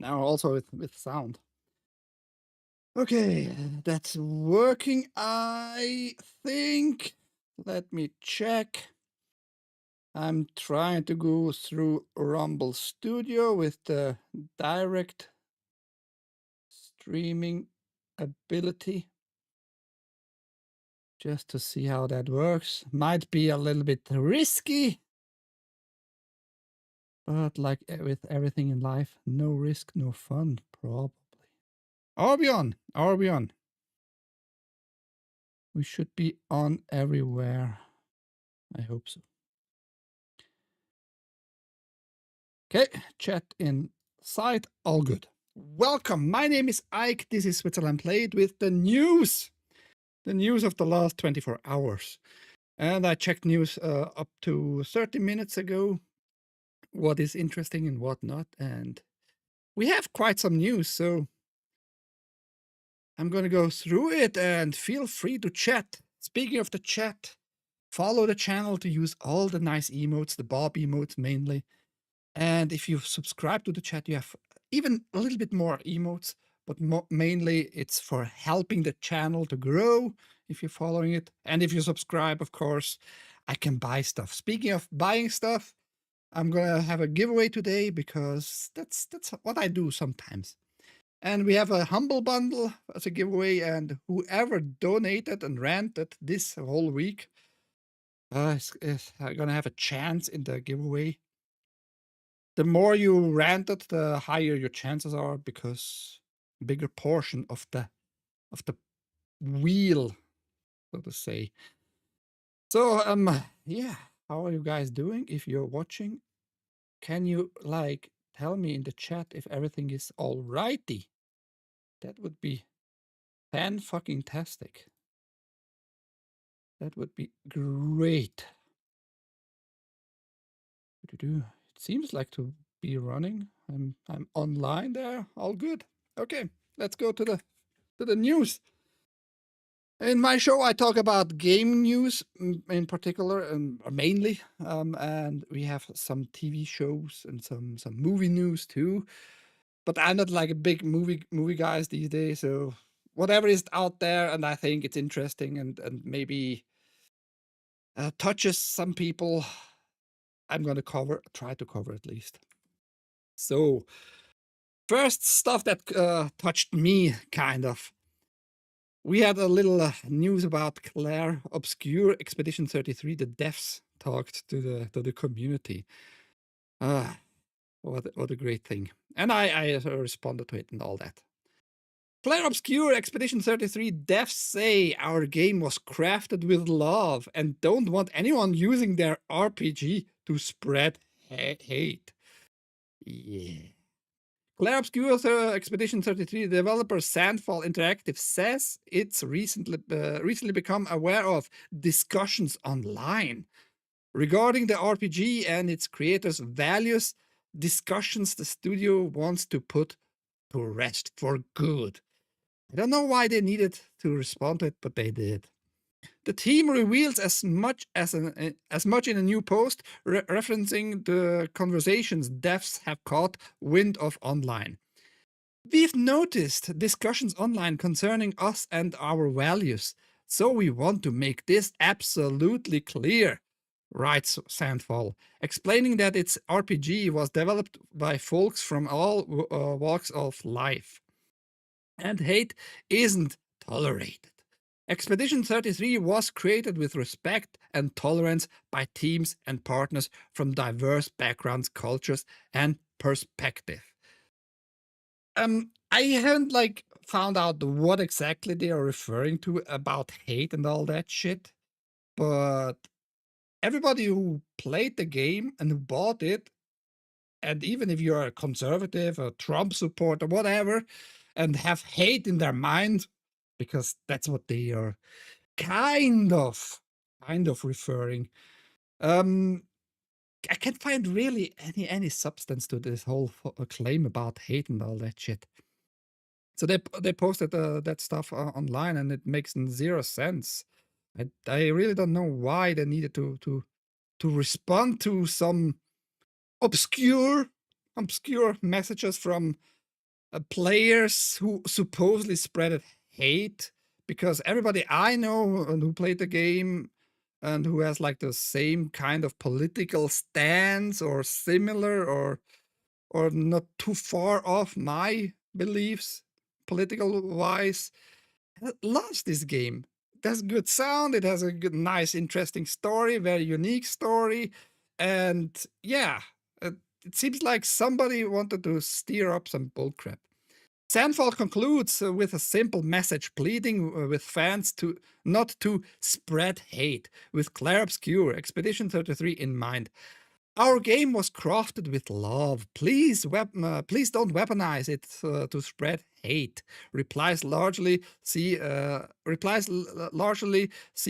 Now also with sound. Okay, that's working, I think. Let me check. I'm trying to go through Rumble Studio with the direct streaming ability just to see how that works. Might be a little bit risky, but like with everything in life, no risk, no fun, probably. Are we on? Are we on? We should be on everywhere. I hope so. Okay, chat in sight, all good. Welcome, my name is Ike. This is Switzerland.playit with the news of the last 24 hours. And I checked news up to 30 minutes ago, what is interesting and what not. And we have quite some news, so I'm going to go through it and feel free to chat. Speaking of the chat, follow the channel to use all the nice emotes, the Bob emotes mainly. And if you subscribe to the chat, you have even a little bit more emotes, but mainly it's for helping the channel to grow if you're following it. And if you subscribe, of course, I can buy stuff. Speaking of buying stuff, I'm going to have a giveaway today because that's what I do sometimes. And we have a humble bundle as a giveaway, and whoever donated and ranted this whole week is going to have a chance in the giveaway. The more you ranted, the higher your chances are because bigger portion of the wheel, so to say. So yeah, how are you guys doing? If you're watching, can you like tell me in the chat if everything is all righty? That would be fan-fucking-tastic. That would be great. It seems like to be running. I'm online there. All good. Okay, let's go to the news. In my show, I talk about game news in particular, mainly, and we have some TV shows and some movie news too. But I'm not like a big movie guys these days, so whatever is out there, and I think it's interesting and maybe touches some people, I'm gonna try to cover at least. So first stuff that touched me, kind of. We had a little news about Claire Obscure Expedition 33. The devs talked to the community. What a great thing. And I responded to it and all that. Claire Obscure Expedition 33 devs say our game was crafted with love and don't want anyone using their RPG to spread hate. Yeah. Claire Obscure's Expedition 33 developer Sandfall Interactive says it's recently become aware of discussions online regarding the RPG and its creators' values, discussions the studio wants to put to rest for good. I don't know why they needed to respond to it, but they did. The team reveals as much in a new post, referencing the conversations devs have caught wind of online. We've noticed discussions online concerning us and our values, so we want to make this absolutely clear, writes Sandfall, explaining that its RPG was developed by folks from all walks of life. And hate isn't tolerated. Expedition 33 was created with respect and tolerance by teams and partners from diverse backgrounds, cultures, and perspective. I haven't like found out what exactly they are referring to about hate and all that shit, but everybody who played the game and who bought it, and even if you're a conservative, a Trump supporter, whatever, and have hate in their mind, because that's what they are kind of referring. I can't find really any substance to this whole claim about hate and all that shit. So they posted that stuff online, and it makes zero sense. I really don't know why they needed to respond to some obscure messages from players who supposedly spread hate, because everybody I know and who played the game and who has like the same kind of political stance or similar or not too far off my beliefs political wise, loves this game. It has good sound, it has a good, nice, interesting story, very unique story, and yeah, it seems like somebody wanted to stir up some bullcrap. Sandfall concludes with a simple message pleading with fans to not to spread hate, with Claire Obscure Expedition 33 in mind. Our game was crafted with love. Please don't weaponize it to spread hate. Replies largely see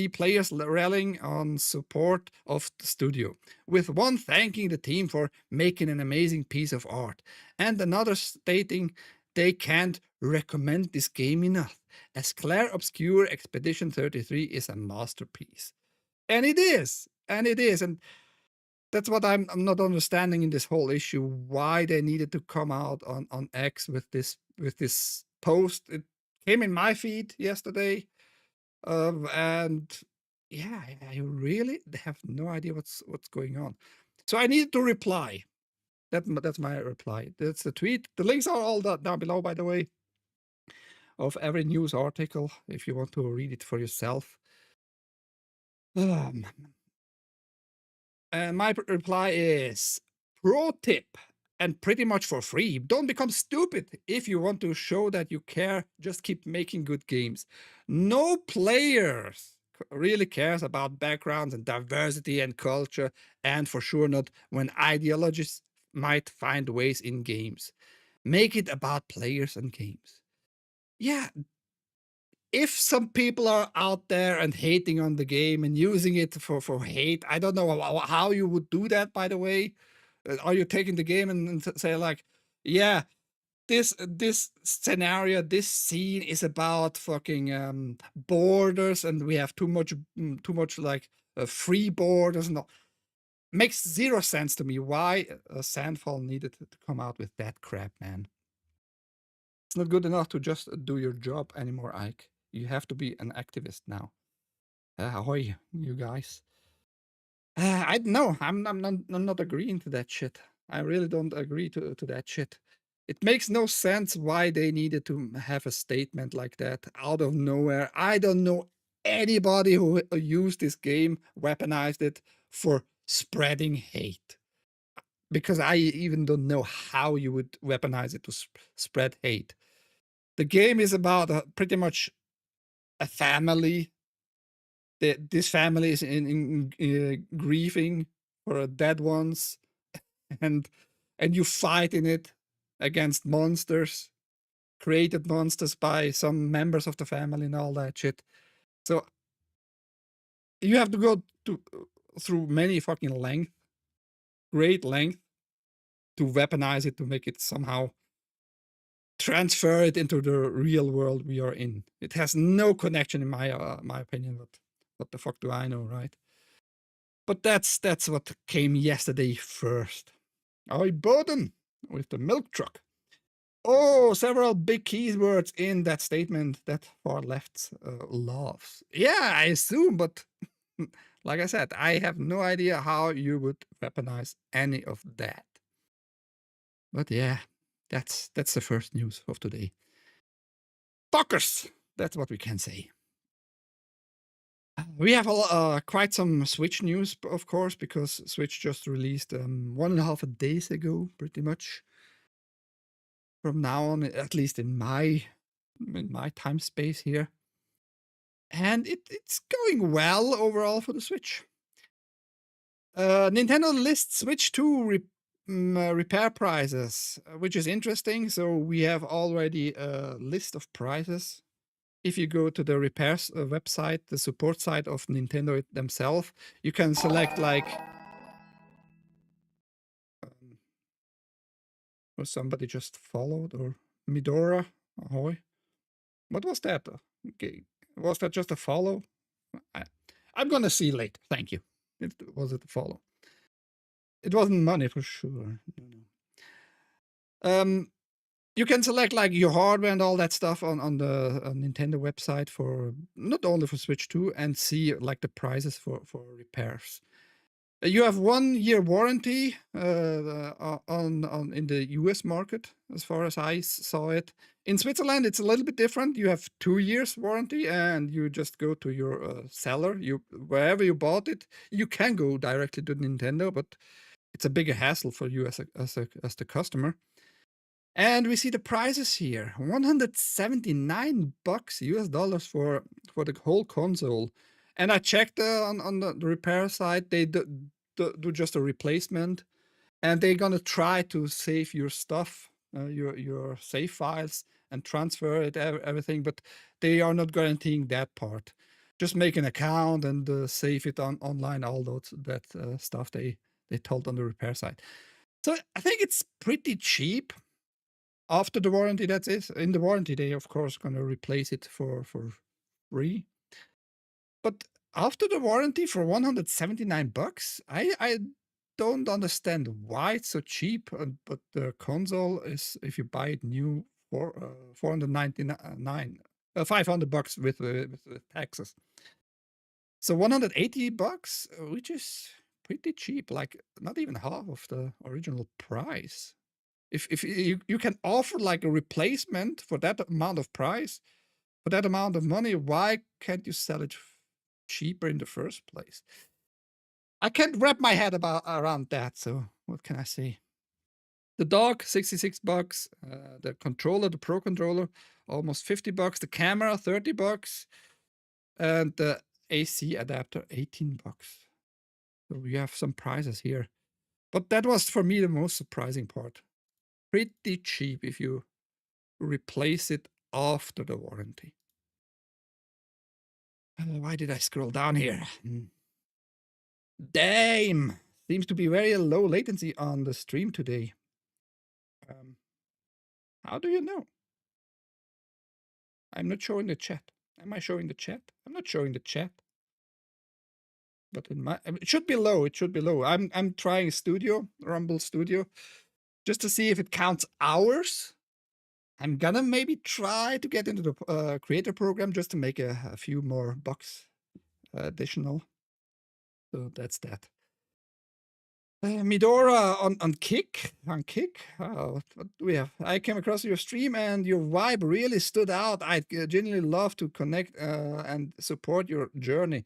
players rallying on support of the studio, with one thanking the team for making an amazing piece of art, and another stating they can't recommend this game enough, as Claire Obscure Expedition 33 is a masterpiece. And it is. And it is. And that's what I'm not understanding in this whole issue, why they needed to come out on X with this post. It came in my feed yesterday, and yeah, I really have no idea what's going on. So I needed to reply. That's my reply. That's the tweet. The links are all down below, by the way, of every news article if you want to read it for yourself. Um, And my reply is pro tip, and pretty much for free. Don't become stupid. If you want to show that you care, just keep making good games. No players really cares about backgrounds and diversity and culture, and for sure not when ideologies might find ways in games. Make it about players and games. Yeah, if some people are out there and hating on the game and using it for hate, I don't know how you would do that, by the way. Are you taking the game and say like, yeah, this scenario, this scene is about fucking borders, and we have too much like free borders and all. Makes zero sense to me why Sandfall needed to come out with that crap, man. It's not good enough to just do your job anymore, Ike. You have to be an activist now. Ahoy, you guys. I no, I'm not agreeing to that shit. I really don't agree to that shit. It makes no sense why they needed to have a statement like that out of nowhere. I don't know anybody who used this game, weaponized it for spreading hate. Because I even don't know how you would weaponize it to spread hate. The game is about pretty much a family. This family is in grieving for dead ones, and you fight in it against monsters, created monsters by some members of the family and all that shit. So you have to go through many fucking great length, to weaponize it, to make it somehow transfer it into the real world we are in. It has no connection, in my opinion. But what the fuck do I know, right? But that's what came yesterday first. I Boden with the milk truck. Oh, several big keywords in that statement that far left loves. Yeah, I assume, but like I said, I have no idea how you would weaponize any of that. But yeah, that's the first news of today. Fuckers! That's what we can say. We have quite some Switch news, of course, because Switch just released 1.5 days ago, pretty much. From now on, at least in my time space here, and it's going well overall for the Switch. Nintendo lists Switch 2 repair prices, which is interesting. So we have already a list of prices. If you go to the repairs website, the support site of Nintendo themselves, you can select like, or somebody just followed, or Midora, ahoy. What was that? Okay. Was that just a follow? I'm gonna see later. Thank you. Was it a follow? It wasn't money for sure. No. You can select like your hardware and all that stuff on the Nintendo website for not only for Switch 2 and see like the prices for repairs. You have 1 year warranty on in the US market, as far as I saw it. In Switzerland, it's a little bit different. You have 2 years warranty, and you just go to your seller. You wherever you bought it, you can go directly to Nintendo, but it's a bigger hassle for you as the customer. And we see the prices here: $179 US dollars for the whole console. And I checked on the repair side; they do just a replacement, and they're gonna try to save your stuff, your save files, and transfer it everything, but they are not guaranteeing that part. Just make an account and save it online. All that stuff they told on the repair side. So I think it's pretty cheap after the warranty. That's it. In the warranty, they of course gonna replace it for free. But after the warranty for $179, I don't understand why it's so cheap. But the console is, if you buy it new, for $499, $500 with taxes. So $180, which is pretty cheap, like not even half of the original price. If you can offer like a replacement for that amount of price, for that amount of money, why can't you sell it cheaper in the first place? I can't wrap my head around that. So what can I say? The dock, $66. The controller, the Pro controller, almost $50. The camera, $30, and the AC adapter, $18. So we have some prices here. But that was for me the most surprising part. Pretty cheap if you replace it after the warranty. Why did I scroll down here? Damn! Seems to be very low latency on the stream today. How do you know? I'm not showing the chat. Am I showing the chat? I'm not showing the chat. But it should be low. It should be low. I'm trying Rumble Studio, just to see if it counts hours. I'm gonna maybe try to get into the creator program just to make a few more bucks additional. So that's that. Midora on Kick. What do we have? I came across your stream and your vibe really stood out. I'd genuinely love to connect and support your journey.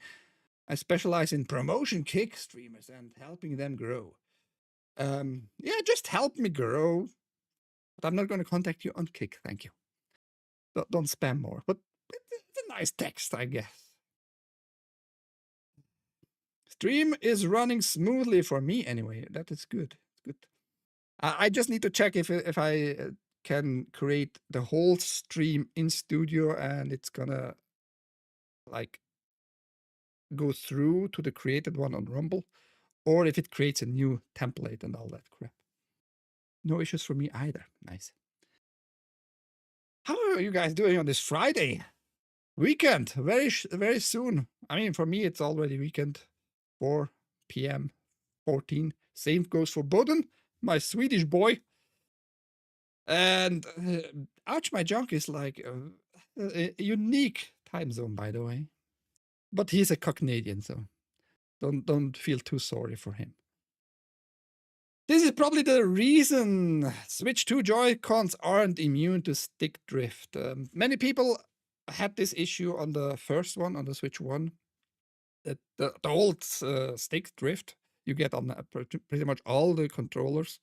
I specialize in promotion Kick streamers and helping them grow. Yeah, just help me grow. But I'm not going to contact you on Kick. Thank you. Don't spam more. But it's a nice text, I guess. Stream is running smoothly for me anyway. That is good. Good. I just need to check if I can create the whole stream in studio and it's gonna like go through to the created one on Rumble, or if it creates a new template and all that crap. No issues for me either. Nice. How are you guys doing on this Friday? Weekend, very soon. I mean, for me, it's already weekend, 4 p.m. 14. Same goes for Boden, my Swedish boy. And Ouch My Junk is like a unique time zone, by the way. But he's a Canadian, so don't feel too sorry for him. This is probably the reason Switch 2 Joy-Cons aren't immune to stick drift. Many people had this issue on the first one, on the Switch 1. The old stick drift you get on pretty much all the controllers.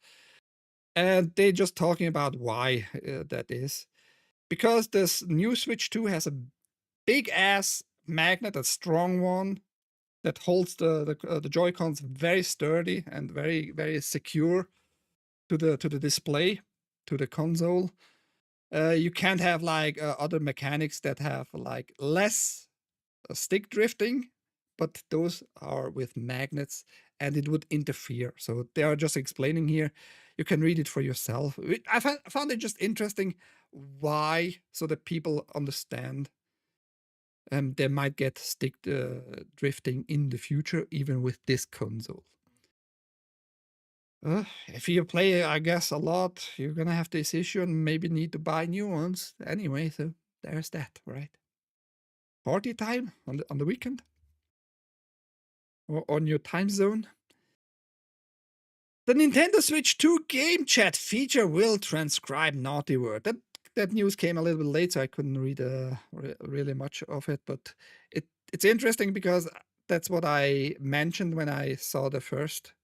And they're just talking about why that is. Because this new Switch 2 has a big ass magnet, a strong one, that holds the Joy-Cons very sturdy and very secure to the display, to the console. You can't have like other mechanics that have like less stick drifting, but those are with magnets and it would interfere. So they are just explaining here. You can read it for yourself. I found it just interesting why, so that people understand they might get stick drifting in the future, even with this console. If you play, I guess, a lot, you're gonna have this issue and maybe need to buy new ones anyway. So there's that, right? Party time on the weekend or on your time zone. The Nintendo Switch 2 game chat feature will transcribe naughty word. That news came a little bit late, so I couldn't read really much of it. But it's interesting because that's what I mentioned when I saw the first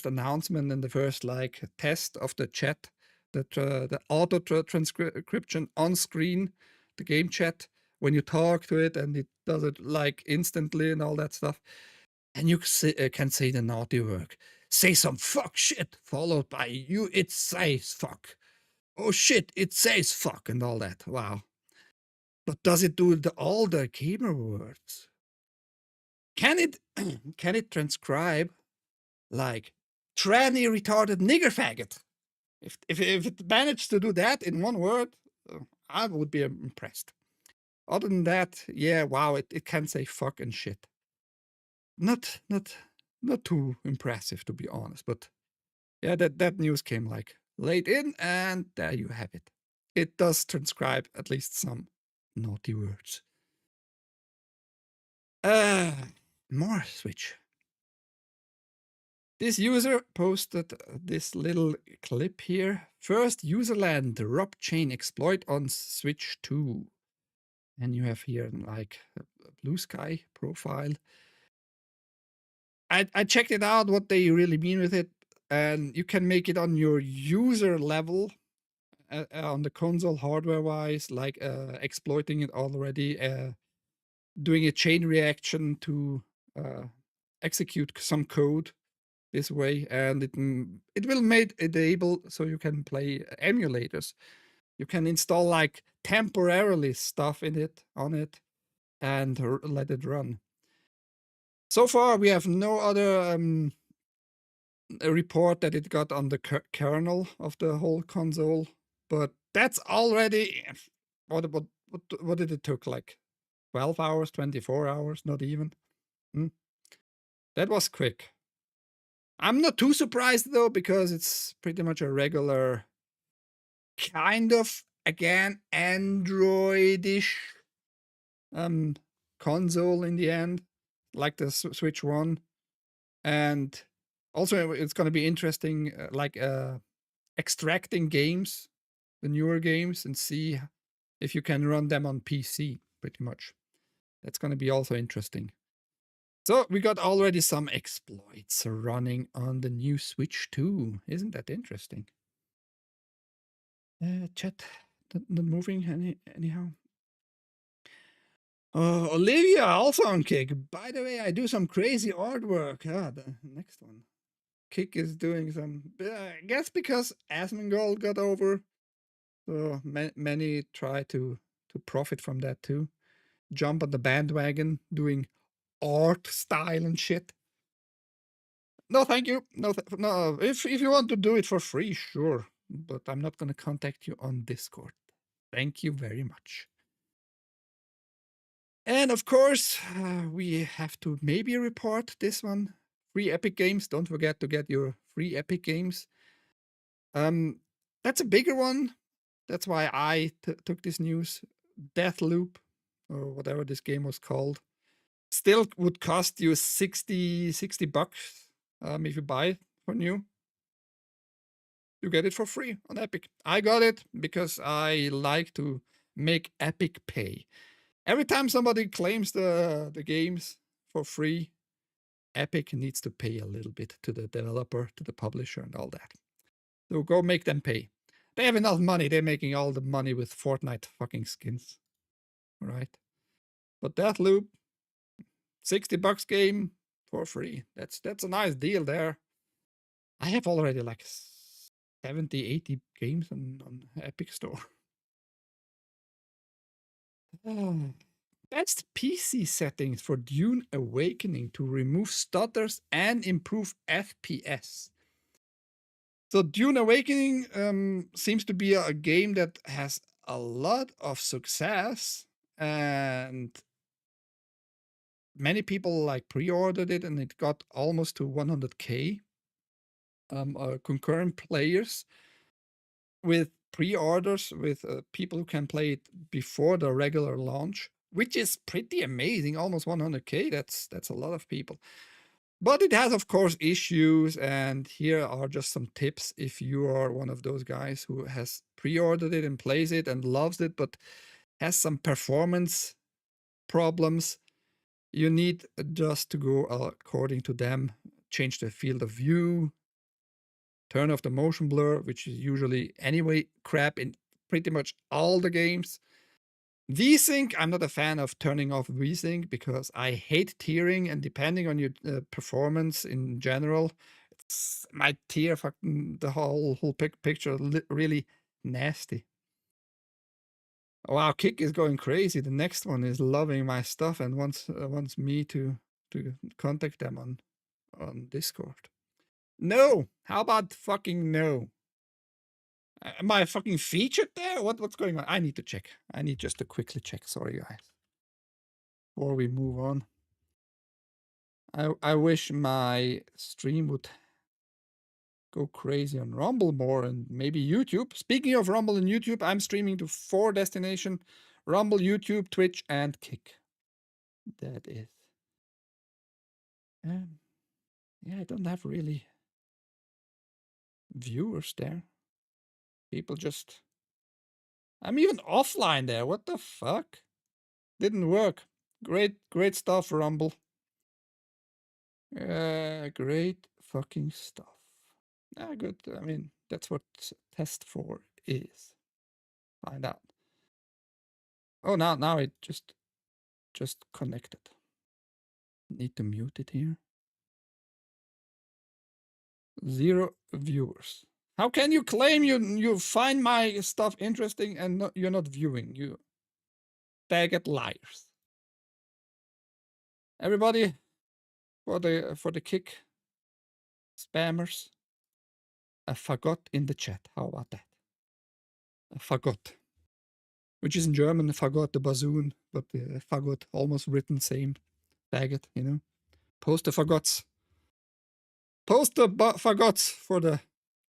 announcement and the first like test of the chat, that the auto transcription on screen, the game chat when you talk to it and it does it like instantly and all that stuff. And you can say the naughty word. Say some fuck shit, followed by you. It says fuck. Oh shit, it says fuck and all that. Wow. But does it do all the gamer words? Can it can it transcribe like tranny retarded nigger faggot? If it managed to do that in one word, I would be impressed. Other than that, yeah, wow, it can say fuck and shit. Not too impressive, to be honest, but yeah, that news came like late in, and there you have it. It does transcribe at least some naughty words. More Switch. This user posted this little clip here. First userland drop chain exploit on Switch 2. And you have here like a blue sky profile. I checked it out, what they really mean with it. And you can make it on your user level, on the console hardware wise, like exploiting it already, doing a chain reaction to execute some code this way, and it will make it able so you can play emulators. You can install like temporarily stuff in it on it and let it run. So far, we have no other a report that it got on the kernel of the whole console, but that's already what did it took, like 12 hours, 24 hours, not even. That was quick. I'm not too surprised though, because it's pretty much a regular kind of, again, Androidish console in the end, like the Switch 1. And also it's going to be interesting, like extracting games, the newer games, and see if you can run them on PC, pretty much. That's going to be also interesting. So we got already some exploits running on the new Switch 2. Isn't that interesting? Chat not moving anyhow. Olivia also on Kick. By the way, I do some crazy artwork. The next one. Kick is doing some, I guess because Asmongold got over. So many try to profit from that too. Jump on the bandwagon doing art style and shit. No, thank you. No, no. If you want to do it for free, sure. But I'm not gonna contact you on Discord. Thank you very much. And of course, we have to maybe report this one. Free Epic Games. Don't forget to get your free Epic Games. That's a bigger one. That's why I took this news. Deathloop, or whatever this game was called, still would cost you 60 bucks if you buy it for new. You get it for free on Epic. I got it because I like to make Epic pay. Every time somebody claims the games for free, Epic needs to pay a little bit to the developer, to the publisher, and all that. So go make them pay. They have enough money. They're making all the money with Fortnite fucking skins. All right. But Deathloop, 60 bucks game for free. That's a nice deal there. I have already like 70, 80 games on Epic Store. Best PC settings for Dune Awakening to remove stutters and improve FPS. So Dune Awakening seems to be a game that has a lot of success, and many people like pre-ordered it, and it got almost to 100K. concurrent players with pre-orders with people who can play it before the regular launch, which is pretty amazing. Almost 100k. That's a lot of people. But it has, of course, issues, and here are just some tips if you are one of those guys who has pre-ordered it and plays it and loves it, but has some performance problems. You need just to go according to them, change the field of view, turn off the motion blur, which is usually anyway crap in pretty much all the games. VSync, I'm not a fan of turning off VSync because I hate tearing, and depending on your performance in general, it's might tear fucking the whole picture really nasty. Wow, Kick is going crazy. The next one is loving my stuff and wants me to contact them on Discord. No, how about fucking no? Am I fucking featured there? What's going on? I need to check. I need just to quickly check. Sorry, guys. Before we move on, I wish my stream would go crazy on Rumble more and maybe YouTube. Speaking of Rumble and YouTube, I'm streaming to 4 destinations: Rumble, YouTube, Twitch, and Kick. That is. Yeah, I don't have really viewers there. People just. I'm even offline there. What the fuck? Didn't work. Great stuff, Rumble. Great fucking stuff. Good. I mean, that's what test 4 is. Find out. Oh, now it just connected. Need to mute it here. 0 viewers. How can you claim you find my stuff interesting and you're not viewing? You faggot liars. Everybody, for the Kick spammers, a fagot in the chat. How about that? A fagot, which is in German fagot, the bassoon, but the fagot almost written same. Faggot, you know. Post the fagots. Post the fagots for the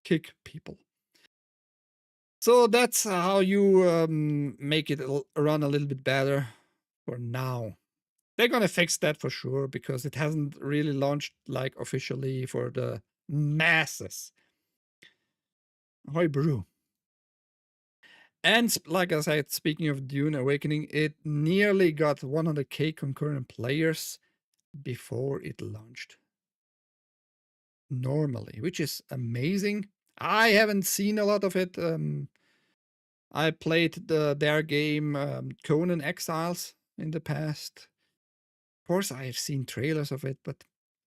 Kick people. So that's how you make it run a little bit better for now. They're gonna fix that for sure because it hasn't really launched like officially for the masses. Hoi brew. And like I said, speaking of Dune Awakening, it nearly got 100k concurrent players before it launched normally, which is amazing. I haven't seen a lot of it. I played their game Conan Exiles in the past. Of course, I have seen trailers of it, but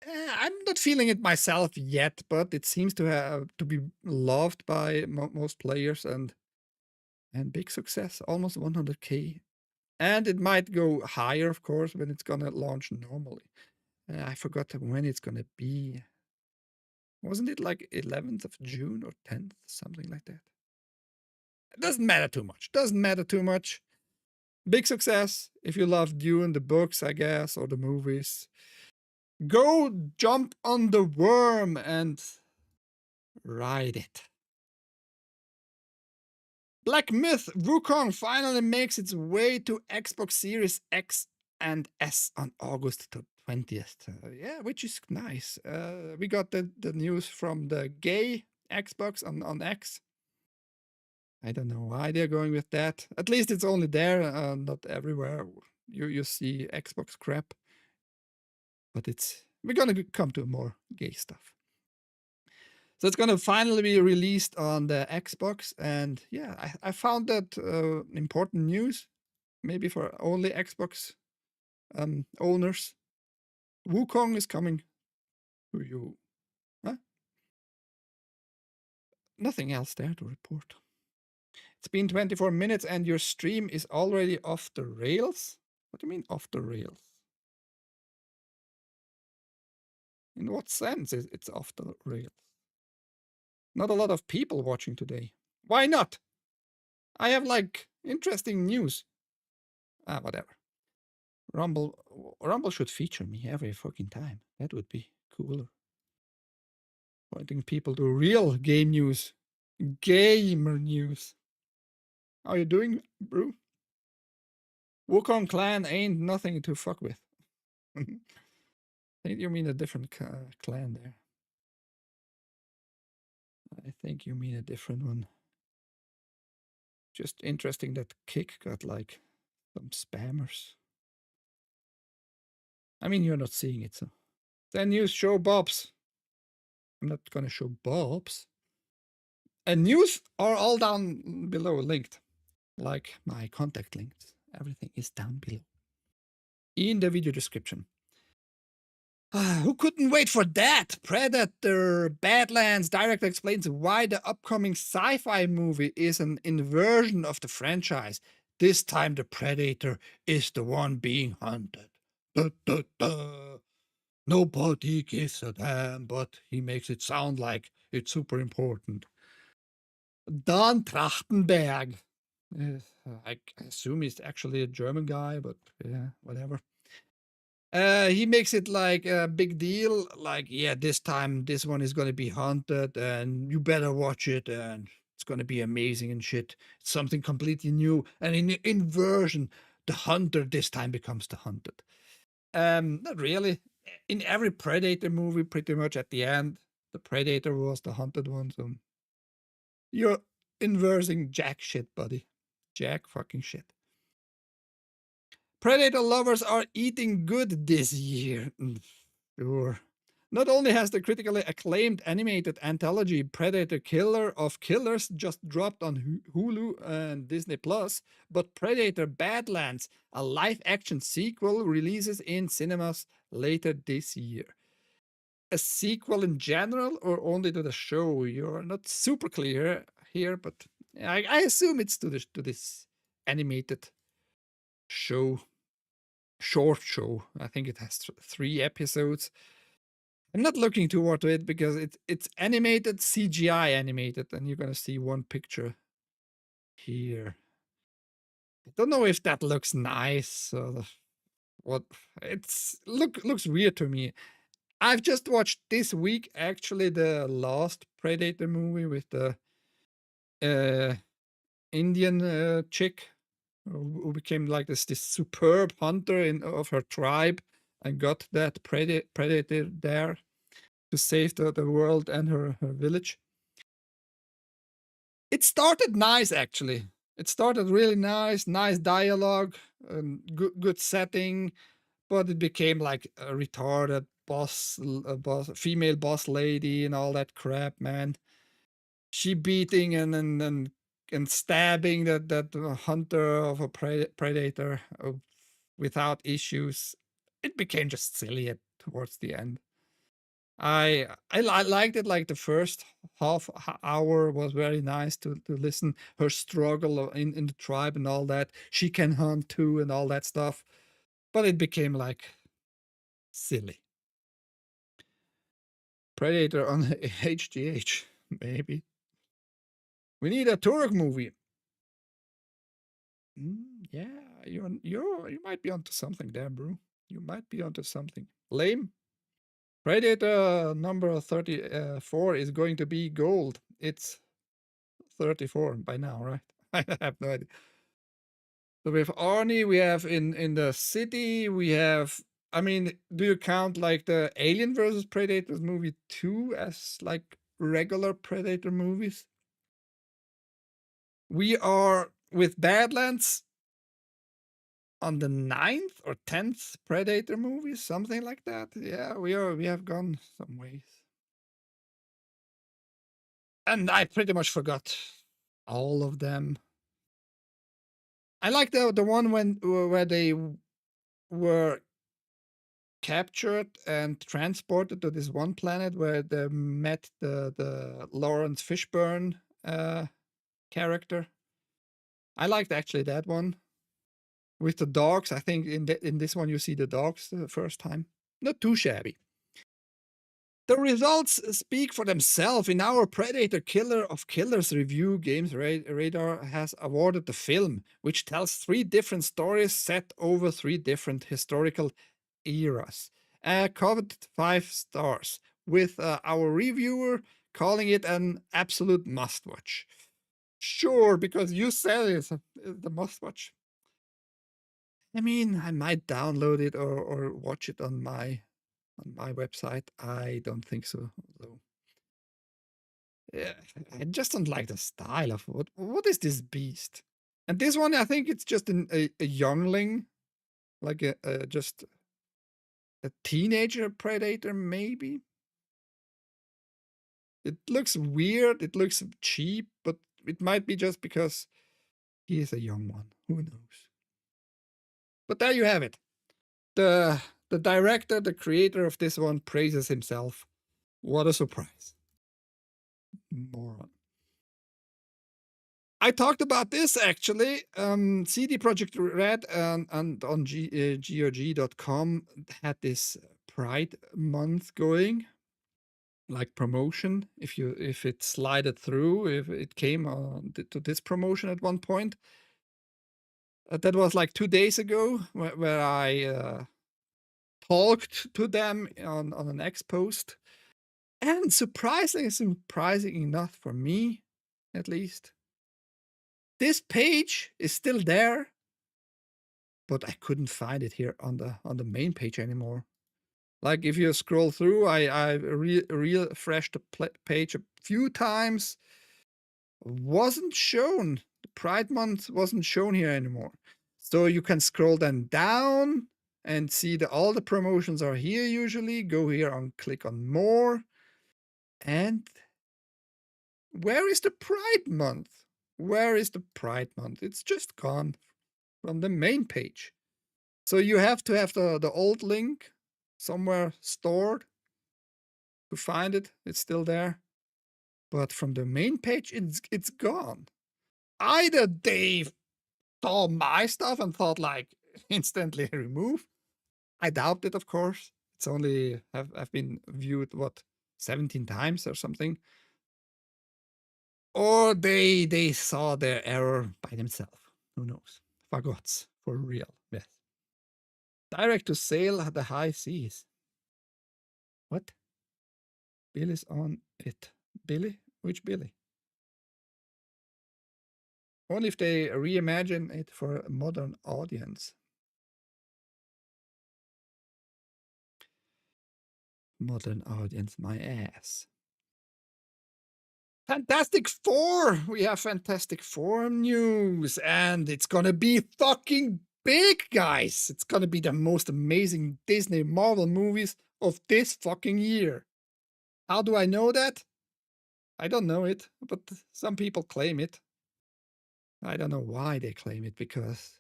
I'm not feeling it myself yet. But it seems to be loved by most players and big success, almost 100k. And it might go higher, of course, when it's gonna launch normally. I forgot when it's gonna be. Wasn't it like 11th of June or 10th, something like that? It doesn't matter too much. Doesn't matter too much. Big success if you love Dune, the books, I guess, or the movies. Go jump on the worm and ride it. Black Myth Wukong finally makes its way to Xbox Series X and S on August 20th. Yeah, which is nice. We got the news from the gay Xbox on X. I don't know why they're going with that. At least it's only there, not everywhere. You see Xbox crap. But we're gonna come to more gay stuff. So it's gonna finally be released on the Xbox, and yeah, I found that important news, maybe for only Xbox owners. Wukong is coming to you. Huh? Nothing else there to report. It's been 24 minutes and your stream is already off the rails? What do you mean off the rails? In what sense is it's off the rails? Not a lot of people watching today. Why not? I have like interesting news. Whatever. Rumble should feature me every fucking time. That would be cooler. Pointing people to real game news. Gamer news. How you doing, bro? Wukong clan ain't nothing to fuck with. I think you mean a different clan there. I think you mean a different one. Just interesting that Kick got like some spammers. I mean, you're not seeing it, so. Then you show Bobs. I'm not gonna show Bobs. And news are all down below linked, like my contact links. Everything is down below in the video description. Who couldn't wait for that? Predator Badlands director explains why the upcoming sci-fi movie is an inversion of the franchise. This time the Predator is the one being hunted. Da, da, da. Nobody gives a damn, but he makes it sound like it's super important. Dan Trachtenberg. I assume he's actually a German guy, but yeah, whatever. He makes it like a big deal, like, yeah, this time this one is gonna be hunted and you better watch it and it's gonna be amazing and shit. It's something completely new. And in inversion, the hunter this time becomes the hunted. Not really. In every Predator movie, pretty much at the end, the Predator was the hunted one. So you're inversing jack shit, buddy. Jack fucking shit. Predator lovers are eating good this year. Sure. Not only has the critically acclaimed animated anthology Predator Killer of Killers just dropped on Hulu and Disney Plus, but Predator Badlands, a live-action sequel, releases in cinemas later this year. A sequel in general or only to the show? You're not super clear here, but I assume it's to this animated show, short show. I think it has 3 episodes. I'm not looking toward it because it's animated, CGI animated, and you're gonna see one picture here. I don't know if that looks nice or what. Looks weird to me. I've just watched this week actually the last Predator movie with the uh, Indian chick who became like this superb hunter of her tribe and got that predator there to save the world and her village. It started nice, actually. It started really nice dialogue, good setting, but it became like a retarded female boss lady and all that crap, man. She beating and stabbing that hunter of a predator without issues. It became just silly towards the end. I liked it. Like the first half hour was very nice to listen her struggle in the tribe and all that. She can hunt too and all that stuff, but it became like silly. Predator on HGH, maybe. We need a Turk movie. Yeah, you might be onto something there, bro. You might be onto something. Lame. Predator number 34 is going to be gold. It's 34 by now, right? I have no idea. So we have Arnie, we have in the city, we have, I mean, do you count like the Alien versus Predators movie 2 as like regular Predator movies? We are with Badlands on the 9th or 10th Predator movie, something like that. Yeah, we have gone some ways. And I pretty much forgot all of them. I like the one where they were captured and transported to this one planet where they met the Lawrence Fishburne character. I liked actually that one with the dogs. I think in this one you see the dogs the first time. Not too shabby. The results speak for themselves. In our Predator Killer of Killers review, Games Radar has awarded the film, which tells 3 different stories set over 3 different historical eras. Covered 5 stars. with our reviewer, calling it an absolute must-watch. Sure, because you said it's the must-watch. I mean, I might download it or watch it on my website. I don't think so, though. Yeah, I just don't like the style of what is this beast? And this one, I think it's just a youngling, like just a teenager predator, maybe. It looks weird. It looks cheap, but it might be just because he is a young one. Who knows? But there you have it. The director, the creator of this one, praises himself. What a surprise! Moron. I talked about this actually. CD Projekt Red and on GOG.com had this Pride month going, like promotion. If it slided through, if it came to this promotion at one point, that was like 2 days ago, where I talked to them on an X post, and surprising enough for me, at least, this page is still there, but I couldn't find it here on the main page anymore. Like if you scroll through, I refreshed the page a few times, wasn't shown. The Pride Month wasn't shown here anymore. So you can scroll then down and see that all the promotions are here usually. Go here and click on more. And where is the Pride Month? Where is the Pride Month? It's just gone from the main page. So you have to have the old link somewhere stored to find it. It's still there. But from the main page, it's gone. Either they saw my stuff and thought like instantly remove. I doubt it, of course. It's only have been viewed 17 times or something. Or they saw their error by themselves. Who knows? Fagots for real. Yes. Direct to sale at the high seas. What? Billy's on it. Billy? Which Billy? Only if they reimagine it for a modern audience. Modern audience, my ass. Fantastic Four! We have Fantastic Four news, and it's gonna be fucking big, guys! It's gonna be the most amazing Disney Marvel movies of this fucking year. How do I know that? I don't know it, but some people claim it. I don't know why they claim it, because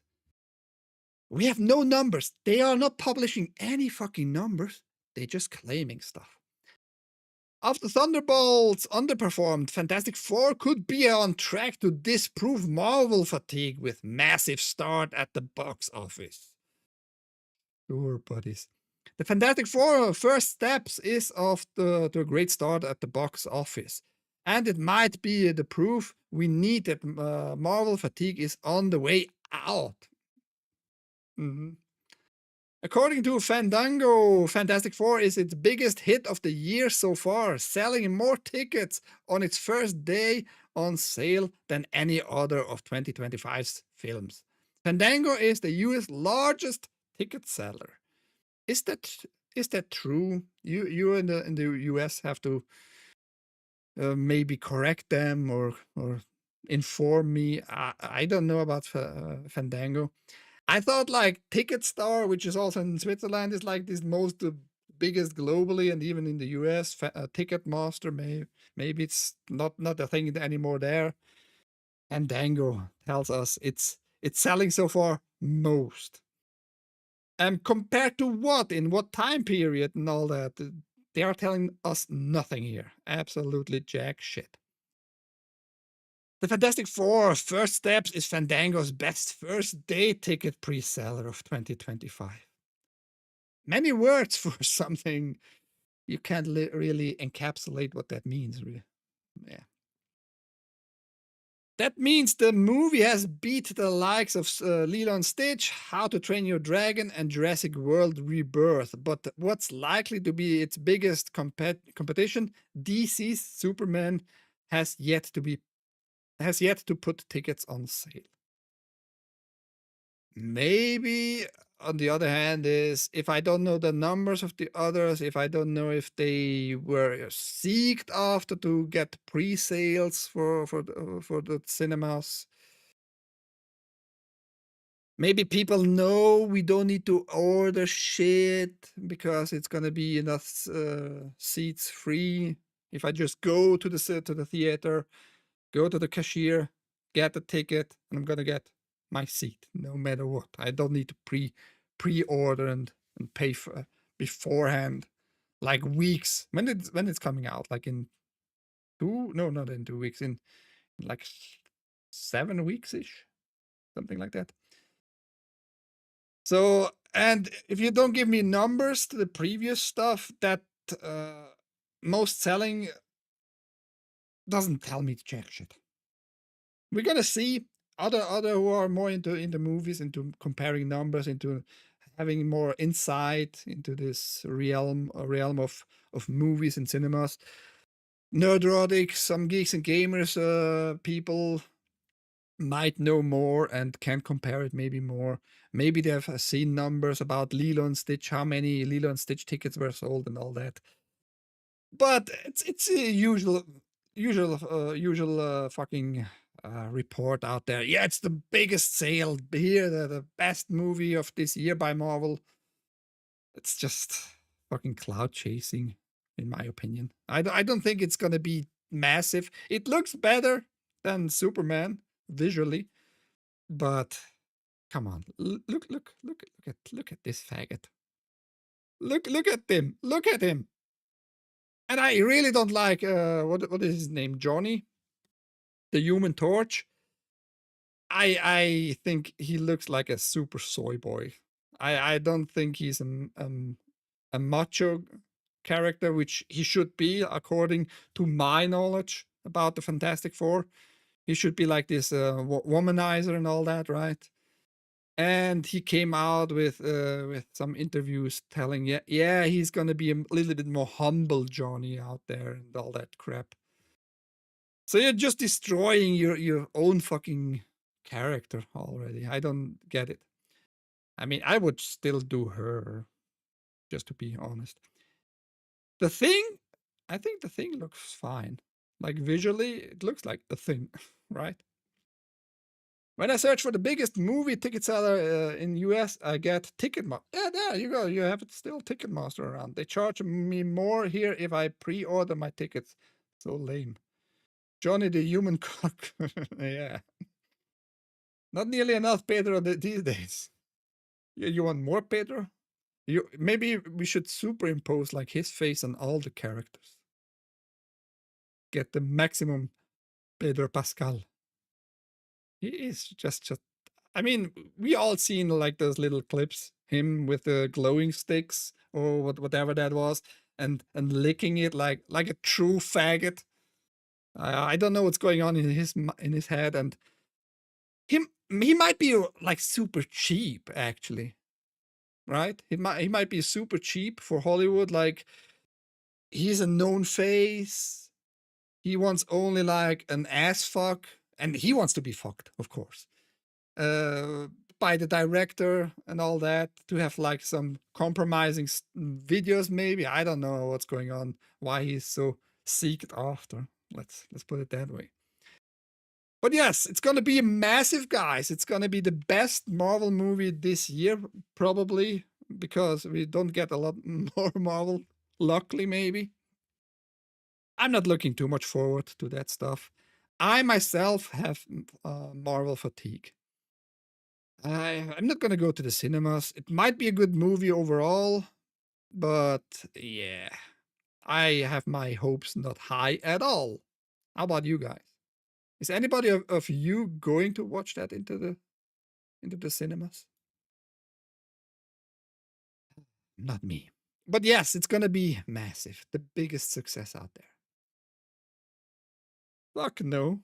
we have no numbers. They are not publishing any fucking numbers. They're just claiming stuff. After Thunderbolts underperformed, Fantastic Four could be on track to disprove Marvel fatigue with massive start at the box office. Sure, buddies. The Fantastic Four first steps is off to a great start at the box office. And it might be the proof we need that Marvel fatigue is on the way out. According to Fandango, Fantastic Four is its biggest hit of the year so far, selling more tickets on its first day on sale than any other of 2025's films. Fandango is the US largest ticket seller. Is that true? You in the US have to maybe correct them or inform me. I don't know about Fandango. I thought like Ticketstar, which is also in Switzerland, is like this most biggest globally, and even in the US, Ticketmaster. Maybe it's not a thing anymore there. And Dango tells us it's selling so far most. And compared to what, in what time period, and all that, they are telling us nothing here. Absolutely jack shit. The Fantastic Four First Steps is Fandango's best first day ticket pre-seller of 2025. Many words for something you can't really encapsulate what that means. Yeah. That means the movie has beat the likes of Lilo and Stitch, How to Train Your Dragon, and Jurassic World Rebirth. But what's likely to be its biggest competition, DC's Superman, has yet to be has yet to put tickets on sale. Maybe on the other hand is if I don't know the numbers of the others, if I don't know if they were seeked after to get pre-sales for the cinemas. Maybe people know we don't need to order shit because it's gonna be enough seats free. If I just go to the theater, go to the cashier, get the ticket, and I'm gonna get my seat no matter what. I don't need to pre-order and pay for beforehand, like weeks when it's coming out, like in not in 2 weeks, in like 7 weeks ish, something like that. So, and if you don't give me numbers to the previous stuff, that most selling doesn't tell me jack shit. We're gonna see other who are more into movies, into comparing numbers, into having more insight into this realm of movies and cinemas. Nerdrotic, some geeks and gamers people might know more and can compare it maybe more. Maybe they have seen numbers about Lilo and Stitch, how many Lilo and Stitch tickets were sold and all that. But it's a usual fucking report out there. Yeah, it's the biggest sale here, the best movie of this year by Marvel. It's just fucking cloud chasing, in my opinion. I don't think it's gonna be massive. It looks better than Superman visually, but come on, look at this faggot. Look at him. Look at him. And I really don't like what is his name, Johnny, the Human Torch. I think he looks like a super soy boy. I don't think he's a macho character, which he should be according to my knowledge about the Fantastic Four. He should be like this womanizer and all that, right? And he came out with some interviews telling, yeah, he's gonna be a little bit more humble, Johnny, out there and all that crap. So you're just destroying your own fucking character already. I don't get it. I mean, I would still do her, just to be honest. The Thing, I think The Thing looks fine. Like visually, it looks like The Thing, right? When I search for the biggest movie ticket seller in US, I get Ticketmaster. Yeah, there you go. You have it still Ticketmaster around. They charge me more here if I pre-order my tickets. So lame. Johnny the Human Cock. Yeah. Not nearly enough Pedro these days. You want more Pedro? Maybe we should superimpose like his face on all the characters. Get the maximum Pedro Pascal. He is just I mean, we all seen like those little clips, him with the glowing sticks or whatever that was, and licking it like a true faggot. I don't know what's going on in his head, and he might be like super cheap actually, right? He might be super cheap for Hollywood. Like he's a known face. He wants only like an ass fuck, and he wants to be fucked, of course. uh, by the director and all that, to have like some compromising videos. Maybe I don't know what's going on. Why he's so seeked after. Let's put it that way. But yes, it's gonna be massive, guys. It's gonna be the best Marvel movie this year, probably because we don't get a lot more Marvel. Luckily, maybe. I'm not looking too much forward to that stuff. I myself have Marvel fatigue. I'm not gonna go to the cinemas. It might be a good movie overall, but yeah, I have my hopes not high at all. How about you guys? Is anybody of you going to watch that into the cinemas? Not me. But yes, it's gonna be massive. The biggest success out there. Fuck no.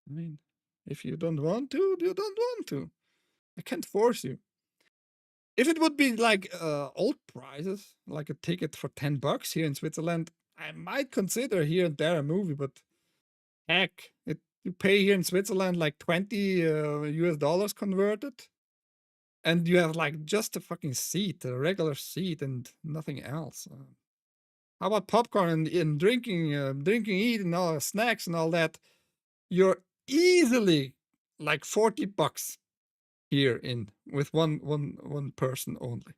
I mean, if you don't want to, you don't want to. I can't force you. If it would be like old prices, like a ticket for $10 here in Switzerland, I might consider here and there a movie, but heck, you pay here in Switzerland like 20 US dollars converted, and you have like just a fucking seat, a regular seat, and nothing else. How about popcorn and drinking, eating, all snacks and all that? You're easily like $40 here in with one person only.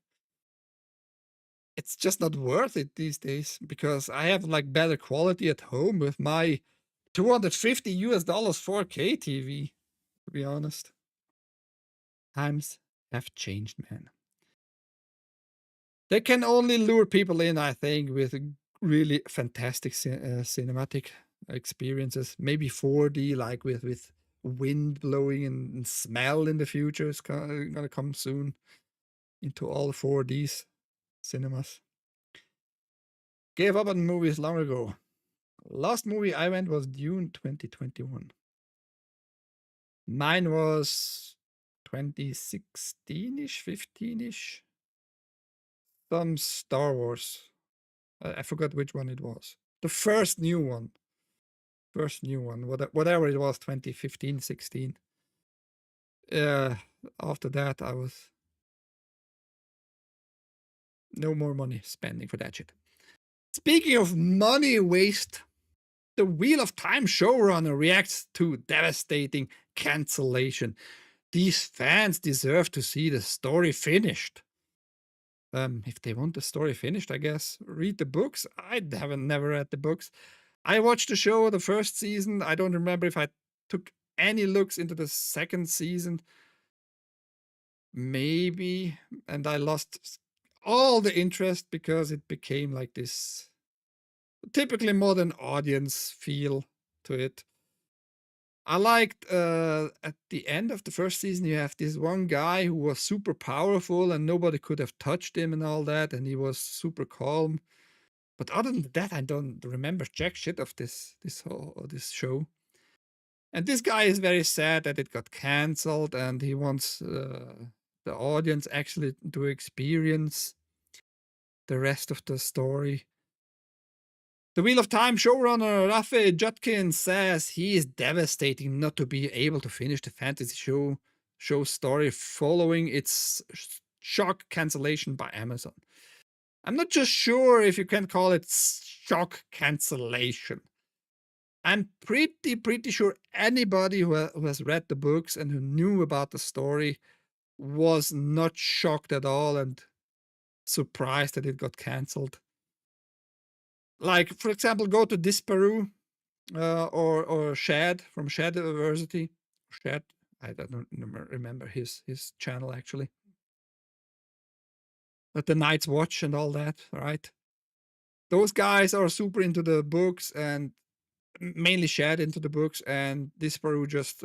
It's just not worth it these days because I have like better quality at home with my 250 US dollars 4K TV, to be honest. Times have changed, man. They can only lure people in, I think, with really fantastic cinematic experiences. Maybe 4D, like with wind blowing and smell in the future is gonna come soon into all 4Ds cinemas. Gave up on movies long ago. Last movie I went was Dune 2021. Mine was 2016-ish, 15-ish. Some Star Wars. I forgot which one it was. The first new one. Whatever it was, 2015, 16. After that, I was no more money spending for that shit. Speaking of money waste, the Wheel of Time showrunner reacts to devastating cancellation. These fans deserve to see the story finished. If they want the story finished, I guess read the books. I haven't never read the books. I watched the show the first season. I don't remember if I took any looks into the second season. Maybe, and I lost all the interest because it became like this typically modern audience feel to it. I liked at the end of the first season, you have this one guy who was super powerful and nobody could have touched him and all that, and he was super calm. But other than that, I don't remember jack shit of this show. And this guy is very sad that it got cancelled, and he wants the audience actually to experience the rest of the story. The Wheel of Time showrunner Rafe Judkins says he is devastated not to be able to finish the fantasy show story following its shock cancellation by Amazon. I'm not just sure if you can call it shock cancellation. I'm pretty sure anybody who has read the books and who knew about the story was not shocked at all and surprised that it got cancelled. Like, for example, go to Disparu or Shad from Shad University. Shad, I don't remember his channel actually. But the Night's Watch and all that, right? Those guys are super into the books and mainly Shad into the books, and Disparu just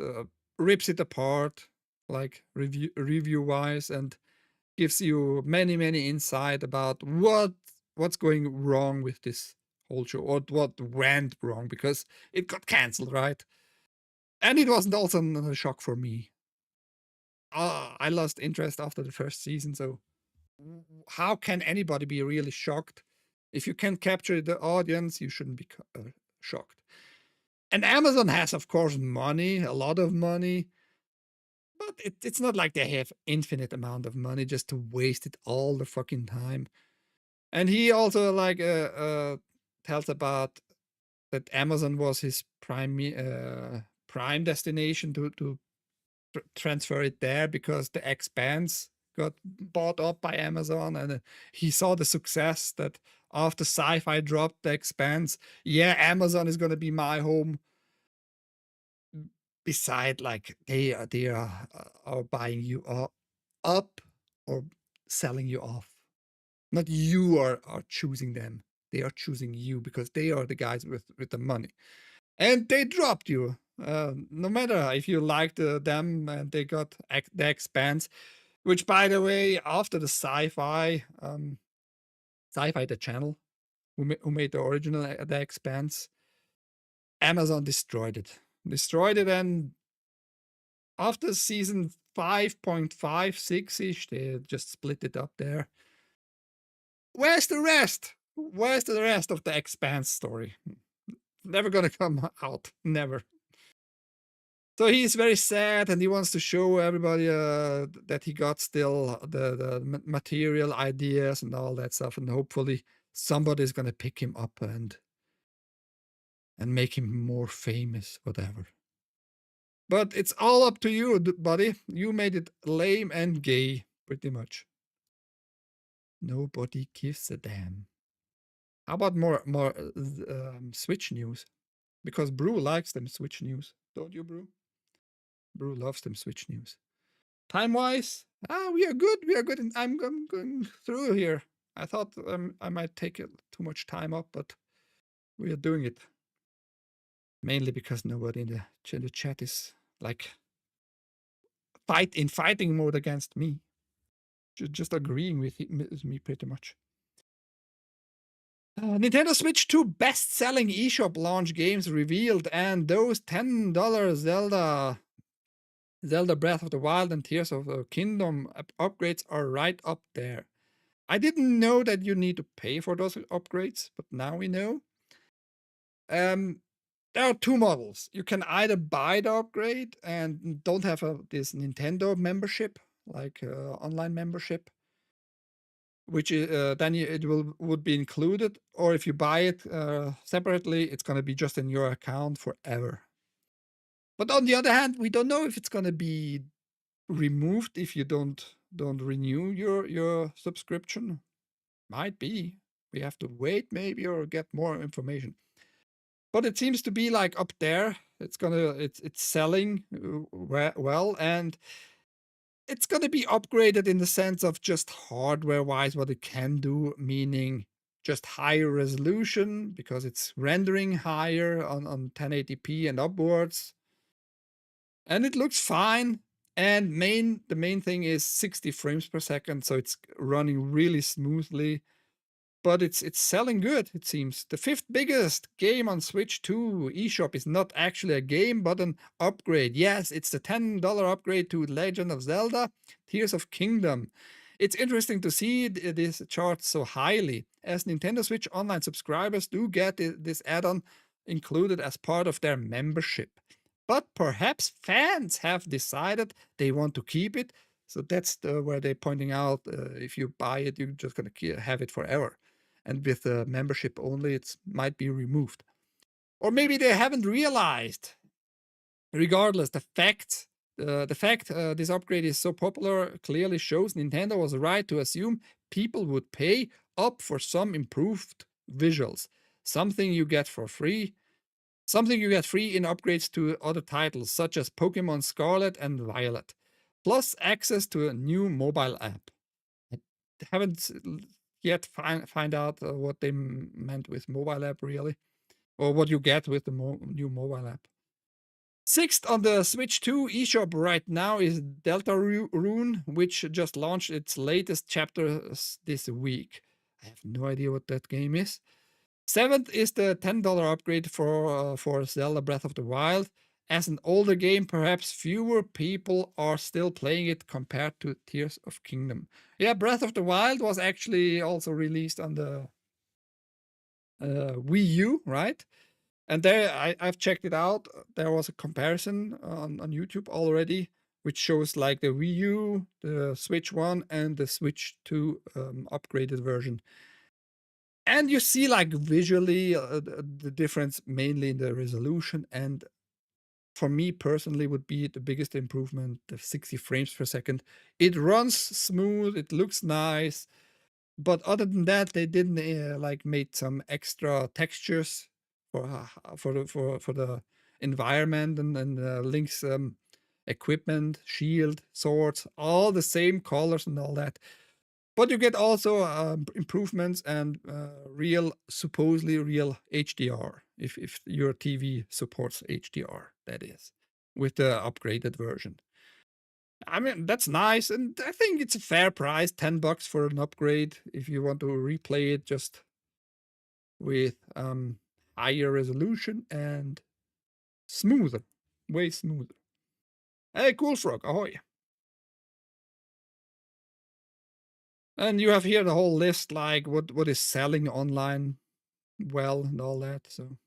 rips it apart, like review wise, and gives you many insight about what's going wrong with this whole show, or what went wrong because it got cancelled, right? And it wasn't also a shock for me. I lost interest after the first season, so how can anybody be really shocked? If you can capture the audience, you shouldn't be shocked. And Amazon has, of course, money, a lot of money, but it's not like they have infinite amount of money just to waste it all the fucking time. And he also like tells about that Amazon was his prime destination to transfer it there because the Expanse got bought up by Amazon, and he saw the success that after Sci-Fi dropped the Expanse, yeah, Amazon is gonna be my home. Beside, like they are buying you up or selling you off. Not you are choosing them. They are choosing you because they are the guys with the money. And they dropped you. No matter if you liked them and they got the Expanse, which by the way, after the Sci-Fi, the channel who made the original the Expanse, Amazon destroyed it. destroyed it, and after season 5.56-ish, they just split it up there. Where's the rest? Where's the rest of the Expanse story? Never gonna come out. Never. So he's very sad, and he wants to show everybody that he got still the material ideas and all that stuff, and hopefully somebody's gonna pick him up and make him more famous, whatever. But it's all up to you, buddy. You made it lame and gay, pretty much. Nobody gives a damn. How about more Switch news? Because Brew likes them Switch news, don't you, Brew? Brew loves them Switch news. Time-wise, we are good. We are good. And I'm going through here. I thought I might take too much time up, but we are doing it. Mainly because nobody in the chat is like fighting mode against me. Just agreeing with me pretty much. Nintendo Switch 2 best-selling eShop launch games revealed, and those $10 Zelda Breath of the Wild and Tears of the Kingdom upgrades are right up there. I didn't know that you need to pay for those upgrades, but now we know. There are two models. You can either buy the upgrade and don't have this Nintendo membership, like online membership, which then it would be included, or if you buy it separately, it's going to be just in your account forever. But on the other hand, we don't know if it's going to be removed if you don't renew your subscription. Might be. We have to wait maybe or get more information. But it seems to be like up there. It's selling well, and it's gonna be upgraded in the sense of just hardware-wise what it can do, meaning just higher resolution because it's rendering higher on 1080p and upwards. And it looks fine. And the main thing is 60 frames per second, so it's running really smoothly. But it's selling good, it seems. The 5th biggest game on Switch 2 eShop is not actually a game, but an upgrade. Yes, it's the $10 upgrade to Legend of Zelda, Tears of Kingdom. It's interesting to see this chart so highly, as Nintendo Switch Online subscribers do get this add-on included as part of their membership. But perhaps fans have decided they want to keep it, so that's where they're pointing out if you buy it, you're just going to have it forever. And with the membership only, it might be removed. Or maybe they haven't realized. Regardless, the fact this upgrade is so popular clearly shows Nintendo was right to assume people would pay up for some improved visuals. Something you get for free. Something you get free in upgrades to other titles, such as Pokemon Scarlet and Violet. Plus access to a new mobile app. I haven't yet find out what they meant with mobile app, really. Or what you get with the new mobile app. 6th on the Switch 2 eShop right now is Deltarune, which just launched its latest chapter this week. I have no idea what that game is. 7th is the $10 upgrade for Zelda Breath of the Wild. As an older game, perhaps fewer people are still playing it compared to Tears of Kingdom. Yeah, Breath of the Wild was actually also released on the Wii U, right? And there, I've checked it out. There was a comparison on YouTube already, which shows like the Wii U, the Switch 1, and the Switch 2 upgraded version. And you see like visually the difference mainly in the resolution, and for me personally would be the biggest improvement, the 60 frames per second. It runs smooth, it looks nice, but other than that, they didn't like made some extra textures for the environment and Link's equipment, shield, swords, all the same colors and all that. But you get also improvements and supposedly real HDR, if your TV supports HDR, that is, with the upgraded version. I mean, that's nice, and I think it's a fair price, $10 for an upgrade if you want to replay it just with higher resolution and smoother. Way smoother. Hey, Cool Frog, ahoy. And you have here the whole list, like what is selling online well and all that. So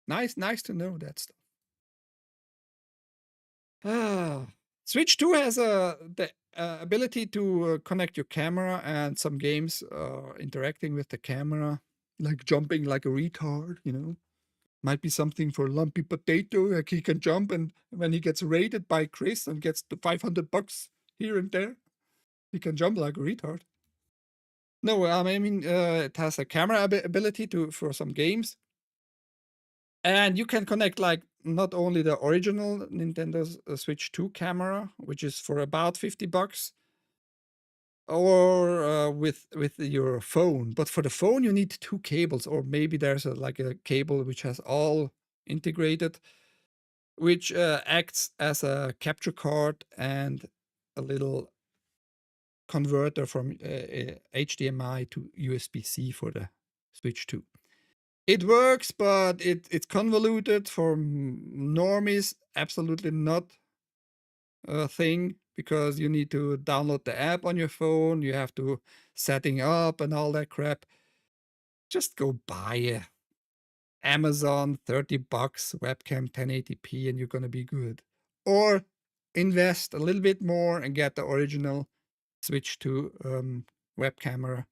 nice to know that stuff. Ah, Switch 2 has the ability to connect your camera and some games interacting with the camera, like jumping like a retard, you know. Might be something for Lumpy Potato, like he can jump, and when he gets raided by Chris and gets the $500 here and there, he can jump like a retard. No, I mean, it has a camera ability to for some games, and you can connect like not only the original Nintendo Switch 2 camera, which is for about $50, or with your phone. But for the phone, you need two cables, or maybe there's like a cable which has all integrated, which acts as a capture card and a little converter from HDMI to USB-C for the Switch 2. It works, but it's convoluted for normies. Absolutely not a thing, because you need to download the app on your phone. You have to setting up and all that crap. Just go buy a Amazon $30 webcam 1080p and you're gonna be good. Or invest a little bit more and get the original Switch to web camera,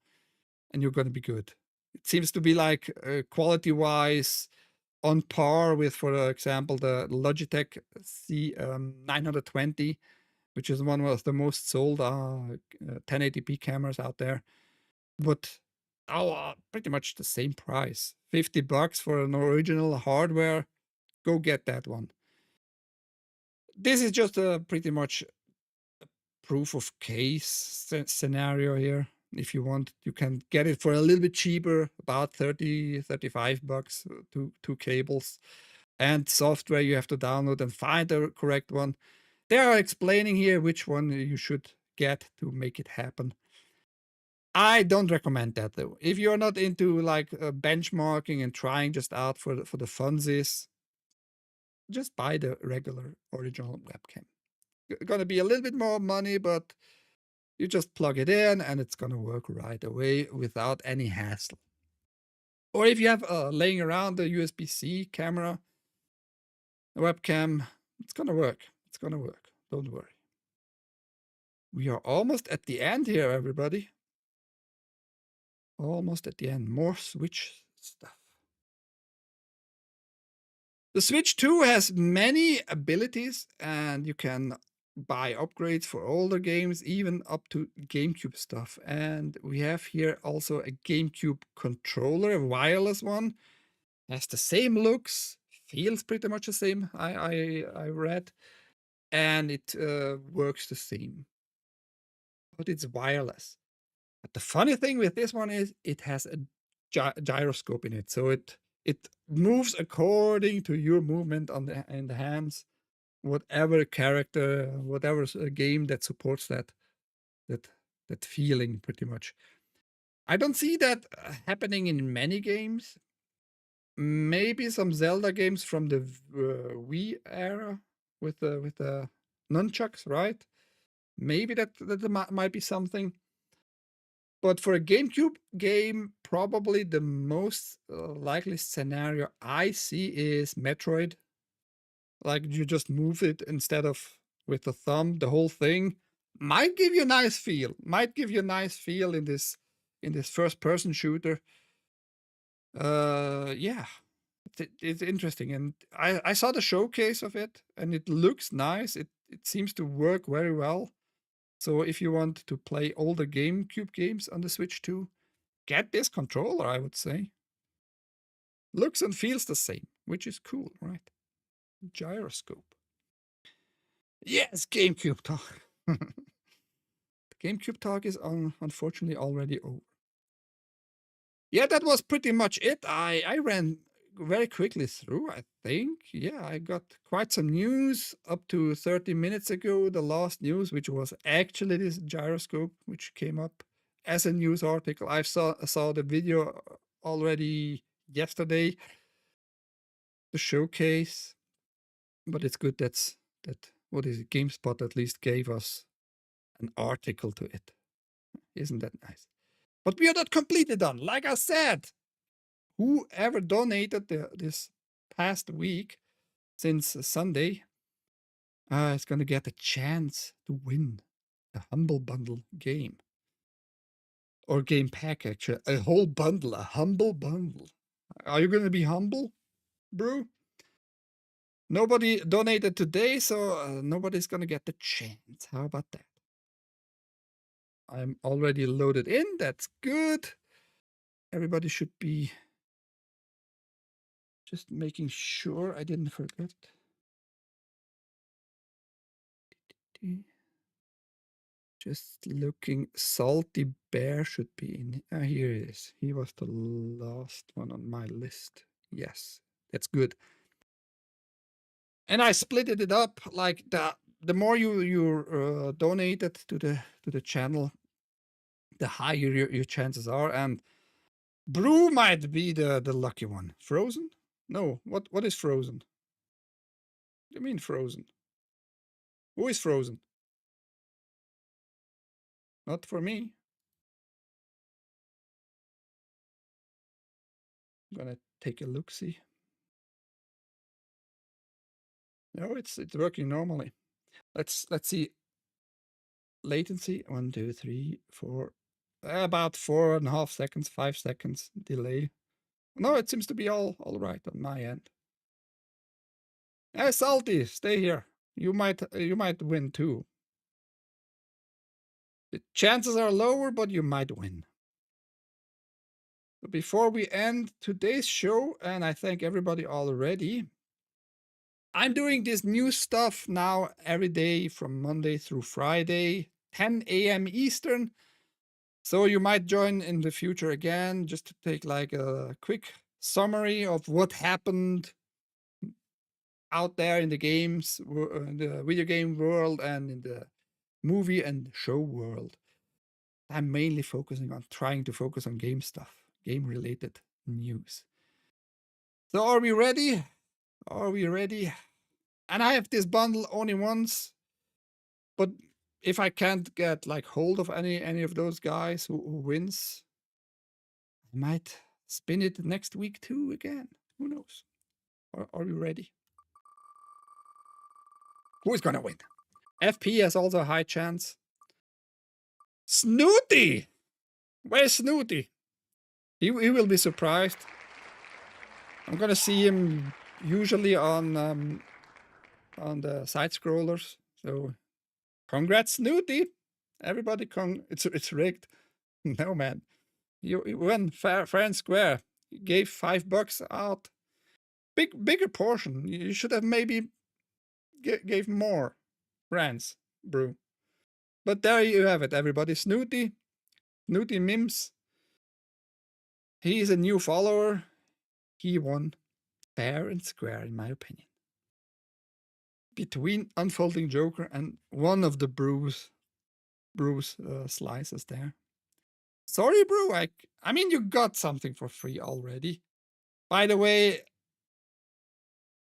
and you're gonna be good. It seems to be like quality wise on par with, for example, the Logitech C920, which is one of the most sold 1080p cameras out there. But pretty much the same price. $50 for an original hardware. Go get that one. This is just a pretty much proof of case scenario here. If you want, you can get it for a little bit cheaper, about $35, two cables and software you have to download and find the correct one. They are explaining here which one you should get to make it happen. I don't recommend that though. If you're not into like benchmarking and trying just out for the funsies, just buy the regular original webcam. Gonna be a little bit more money, but you just plug it in and it's gonna work right away without any hassle. Or if you have laying around the USB-C camera, webcam, it's gonna work. It's gonna work. Don't worry. We are almost at the end here, everybody. Almost at the end. More Switch stuff. The Switch 2 has many abilities, and you can buy upgrades for older games, even up to GameCube stuff. And we have here also a GameCube controller, a wireless one. Has the same looks, feels pretty much the same, I read, and it works the same. But it's wireless. But the funny thing with this one is it has a gyroscope in it, so it moves according to your movement on in the hands, whatever character, whatever game that supports that feeling, pretty much. I don't see that happening in many games. Maybe some Zelda games from the Wii era with the nunchucks, right? Maybe that might be something. But for a GameCube game, probably the most likely scenario I see is Metroid. Like you just move it instead of with the thumb, the whole thing might give you a nice feel. Might give you a nice feel in this first person shooter. Yeah, it's interesting, and I saw the showcase of it, and it looks nice. It seems to work very well. So if you want to play older GameCube games on the Switch 2, get this controller, I would say. Looks and feels the same, which is cool, right? Gyroscope. Yes, GameCube talk. The GameCube talk is unfortunately already over. Yeah, that was pretty much it. I ran very quickly through, I think. Yeah, I got quite some news up to 30 minutes ago. The last news, which was actually this gyroscope, which came up as a news article. I saw the video already yesterday. the showcase, but it's good that what is it? GameSpot at least gave us an article to it. Isn't that nice? But we are not completely done. Like I said, whoever donated this past week since Sunday is going to get a chance to win the Humble Bundle game. Or game pack, actually. A whole bundle, a Humble Bundle. Are you going to be humble, Brew? Nobody donated today, so nobody's going to get the chance. How about that? I'm already loaded in. That's good. Everybody should be just making sure I didn't forget. Just looking. Salty Bear should be in. Here it is. He was the last one on my list. Yes, that's good. And I split it up like the more you donated to the channel, the higher your chances are. And Brew might be the lucky one. Frozen? No. What is Frozen? What do you mean Frozen? Who is Frozen? Not for me. I'm gonna take a look. See. No, it's working normally. Let's see. Latency 1, 2, 3, 4. About 4.5 seconds, 5 seconds delay. No, it seems to be all right on my end. Hey, Salty, stay here. You might win too. The chances are lower, but you might win. So before we end today's show, and I thank everybody already, I'm doing this new stuff now every day from Monday through Friday, 10 a.m. Eastern. So you might join in the future again, just to take like a quick summary of what happened out there in the games, in the video game world, and in the movie and show world. I'm mainly trying to focus on game stuff, game related news. So are we ready? Are we ready? And I have this bundle only once, but if I can't get like hold of any of those guys who wins, I might spin it next week too again. Who knows? Are we ready? Who is gonna win? FP has also a high chance. Snooty! Where's Snooty? He will be surprised. I'm gonna see him usually on the side scrollers. So, congrats, Snooty! Everybody, it's rigged. No man, you won fair and square. You gave $5 out. Bigger portion. You should have maybe gave more, friends, Brew. But there you have it, everybody. Snooty Mims. He's a new follower. He won fair and square, in my opinion. Between Unfolding Joker and one of the Brew's slices there. Sorry, Brew. I mean, you got something for free already. By the way,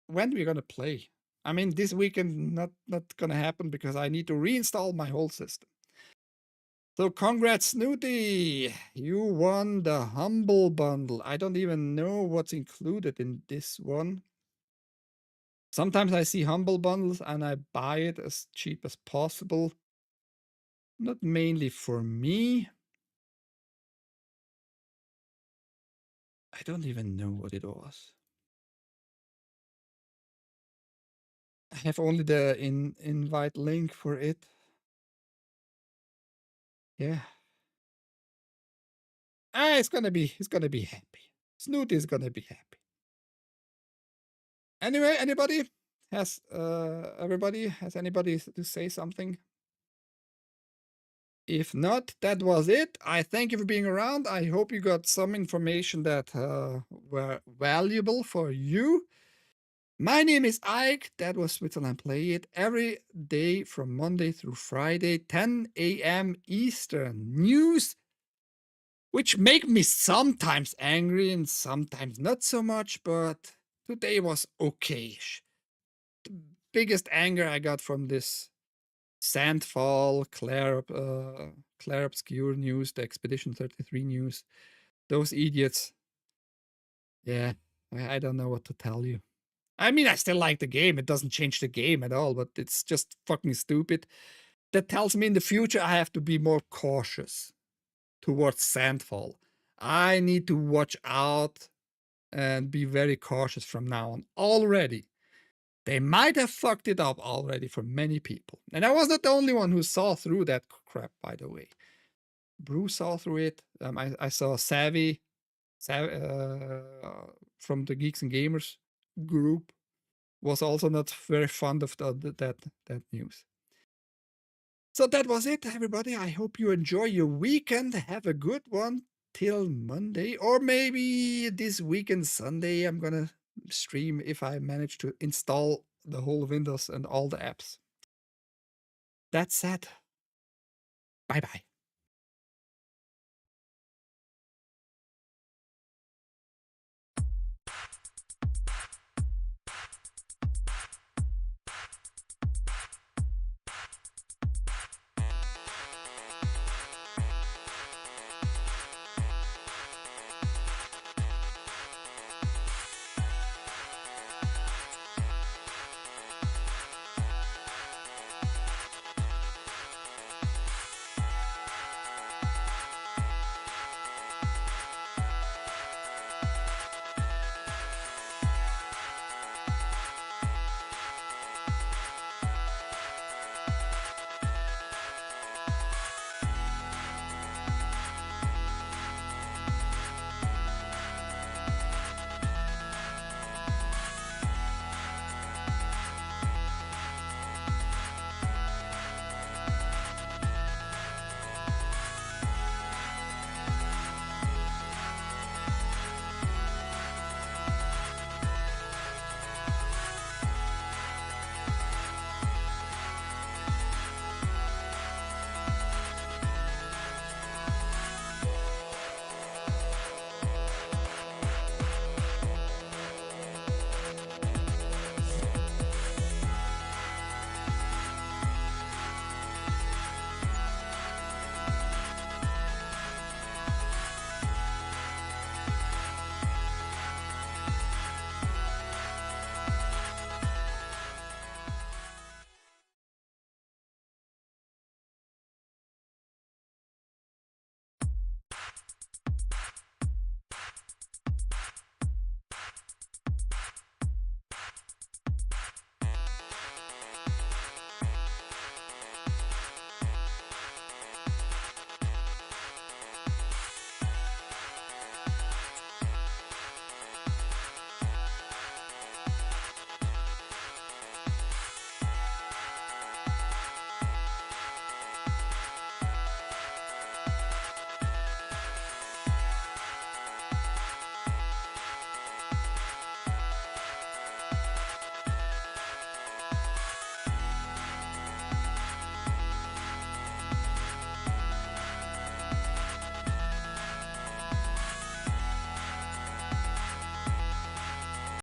when are we gonna play? I mean, this weekend not gonna happen because I need to reinstall my whole system. So congrats, Snooty! You won the Humble Bundle. I don't even know what's included in this one. Sometimes I see Humble Bundles and I buy it as cheap as possible. Not mainly for me. I don't even know what it was. I have only the invite link for it. Yeah. It's gonna be happy. Snoot is gonna be happy. Anyway, anybody has anybody to say something? If not, that was it. I thank you for being around. I hope you got some information that were valuable for you. My name is Ike. That was Switzerland.playit. Every day from Monday through Friday, 10 a.m. Eastern. News which make me sometimes angry and sometimes not so much, but Today was okay-ish. The biggest anger I got from this Sandfall, Claire Obscure news, the Expedition 33 news. Those idiots. Yeah, I don't know what to tell you. I mean, I still like the game. It doesn't change the game at all, but it's just fucking stupid. That tells me in the future I have to be more cautious towards Sandfall. I need to watch out and be very cautious from now on already. They might have fucked it up already for many people. And I was not the only one who saw through that crap, by the way. Bruce saw through it. I saw from the Geeks and Gamers group, was also not very fond of that news. So that was it, everybody. I hope you enjoy your weekend. Have a good one till Monday, or maybe this weekend, Sunday, I'm gonna stream if I manage to install the whole Windows and all the apps. That's it. Bye bye.